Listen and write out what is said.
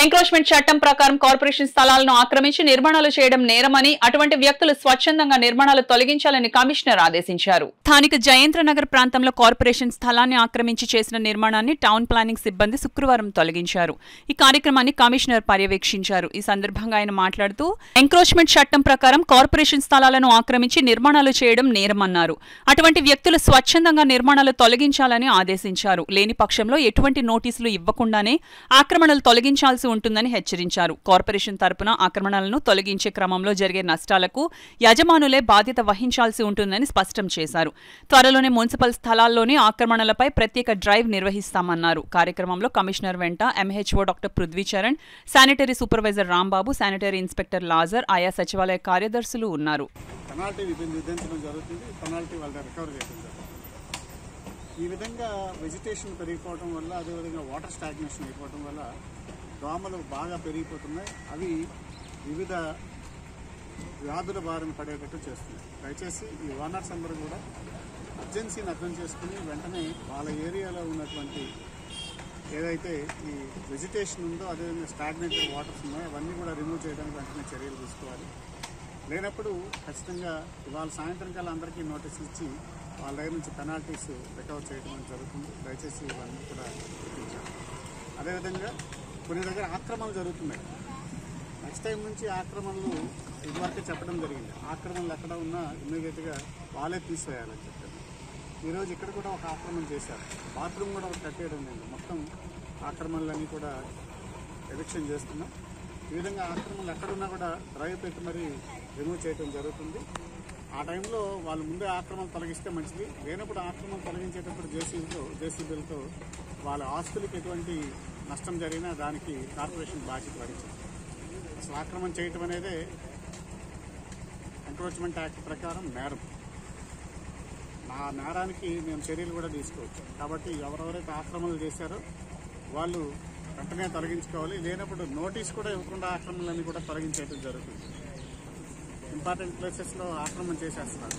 Encroachment చట్టం ప్రకారం corporation స్థలాలను ఆక్రమించి నిర్మాణాలు చేయడం నేరమని, అటువంటి వ్యక్తులు స్వచ్ఛందంగా నిర్మాణాలు తొలగించాలని కమిషనర్ ఆదేశించారు. స్థానిక జయేంద్రనగర్ ప్రాంతంలో కార్పొరేషన్ స్థలాన్ని ఆక్రమించి చేసిన నిర్మాణాన్ని టౌన్ ప్లానింగ్ సిబ్బంది శుక్రవారం తొలగించారు. ఈ కార్యక్రమాన్ని కమిషనర్ పర్యవేక్షించారు. ఈ సందర్భంగా ఆయన మాట్లాడుతూ, ఎంక్రోచ్మెంట్ చట్టం ప్రకారం కార్పొరేషన్ స్థలాలను ఆక్రమించి నిర్మాణాలు చేయడం నేరమన్నారు. అటువంటి వ్యక్తులు స్వచ్ఛందంగా నిర్మాణాలు తొలగించాలని ఆదేశించారు. లేని పక్షంలో ఎటువంటి నోటీసులు ఇవ్వకుండానే ఆక్రమణలు తొలగించాల్సి ఉంటుందని హెచ్చరించారు. కార్పొరేషన్ తరపున ఆక్రమణలను తొలగించే క్రమంలో జరిగే నష్టాలకు యజమానులే బాధ్యత వహించాల్సి ఉంటుందని స్పష్టం చేశారు. త్వరలోనే మున్సిపల్ స్థలాల్లోని ఆక్రమణలపై ప్రత్యేక డ్రైవ్ నిర్వహిస్తామన్నారు. కార్యక్రమంలో కమిషనర్ వెంట MHO doctor Prithvi Charan, sanitary supervisor Rambabu, sanitary inspector Lazar, ఆయా సచివాలయ కార్యదర్శులు ఉన్నారు. ఈ విధంగా వెజిటేషన్ పెరిగిపోవడం వల్ల, అదేవిధంగా వాటర్ స్టాగ్నేషన్ అయిపోవడం వల్ల దోమలు బాగా పెరిగిపోతున్నాయి. అవి వివిధ వ్యాధుల బారిన పడేటట్టు చేస్తున్నాయి. దయచేసి ఈ ఓనర్స్ అందరూ కూడా అర్జెన్సీని అర్థం చేసుకుని వెంటనే వాళ్ళ ఏరియాలో ఉన్నటువంటి ఏదైతే ఈ వెజిటేషన్ ఉందో, అదేవిధంగా స్టాగ్నేటెడ్ వాటర్స్ ఉన్నాయో అవన్నీ కూడా రిమూవ్ చేయడానికి వెంటనే చర్యలు తీసుకోవాలి. లేనప్పుడు ఖచ్చితంగా ఇవాళ సాయంత్రం కల్లా అందరికీ నోటీసులు ఇచ్చి వాళ్ళ దగ్గర నుంచి పెనాల్టీస్ రికవర్ చేయడం జరుగుతుంది. దయచేసి ఇవన్నీ కూడా గుర్తించాలి. అదేవిధంగా కొన్ని దగ్గర ఆక్రమణలు జరుగుతున్నాయి. నెక్స్ట్ టైం నుంచి ఆక్రమణలు ఇదివరకే చెప్పడం జరిగింది. ఆక్రమణలు ఎక్కడ ఉన్నా ఇమ్మీడియట్గా వాళ్ళే తీసివేయాలని చెప్పారు. ఈరోజు ఇక్కడ కూడా ఒక ఆక్రమణ చేశారు. బాత్రూమ్ కూడా ఒకటి కట్టేయడం లేదు. మొత్తం ఆక్రమణలన్నీ కూడా ఎవిక్షన్ చేస్తున్నాం. ఈ విధంగా ఆక్రమణలు ఎక్కడున్నా కూడా డ్రైవ్ పెట్టి మరీ రిమూవ్ చేయడం జరుగుతుంది. ఆ టైంలో వాళ్ళు ముందే ఆక్రమణ తొలగిస్తే మంచిది. లేనప్పుడు ఆక్రమణ తొలగించేటప్పుడు జేసీబీలతో వాళ్ళ ఆస్తులకు ఎటువంటి నష్టం జరిగినా దానికి కార్పొరేషన్ బాధ్యత వహించింది. అసలు ఆక్రమణ చేయటం అనేది ఎంక్రోచ్మెంట్ యాక్ట్ ప్రకారం నేరం. ఆ నేరానికి మేము చర్యలు కూడా తీసుకోవచ్చు. కాబట్టి ఎవరెవరైతే ఆక్రమణలు చేశారో వాళ్ళు వెంటనే తొలగించుకోవాలి. లేనప్పుడు నోటీస్ కూడా ఇవ్వకుండా ఆక్రమణలన్నీ కూడా తొలగించేయడం జరుగుతుంది. ఇంపార్టెంట్ ప్లేసెస్లో ఆక్రమణ చేసేస్తున్నారు.